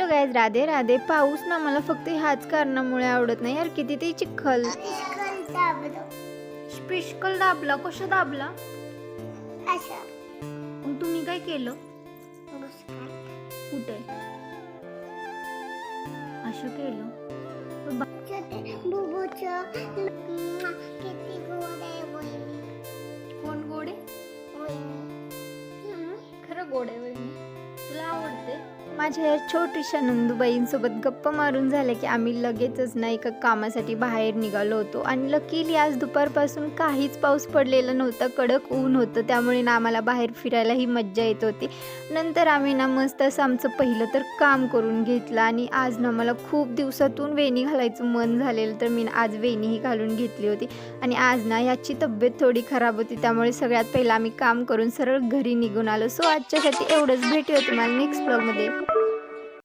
Guys, Radhe Radhe. पाऊस ना मला फक्त ह्याच कारणामुळे आवडत नाही यार. किती ते चिखल. स्पिशकल दाबला. कशा दाबला? असं. मग तुम्ही काय केलं? कुठे असं केलं? कोण गोडे? खरं गोडे वहिनी तुला आवडते? माझ्या या छोट्याशा नंदूबाईंसोबत गप्पा मारून झाल्या की आम्ही लगेचच ना एका कामासाठी बाहेर निघालो होतो. आणि लकीली आज दुपारपासून काहीच पाऊस पडलेला नव्हता. कडक ऊन होतं, त्यामुळे ना आम्हाला बाहेर फिरायलाही मज्जा येत होती. नंतर आम्ही ना मस्त असं आमचं पहिलं तर काम करून घेतलं. आणि आज ना मला खूप दिवसातून वेणी घालायचं मन झालेलं, तर मी आज वेणीही घालून घेतली होती. आणि आज ना याची तब्येत थोडी खराब होती, त्यामुळे सगळ्यात पहिलं आम्ही काम करून सरळ घरी निघून आलो. सो आजच्यासाठी एवढंच. भेटूया तुम्हाला नेक्स्ट ब्लॉगमध्ये.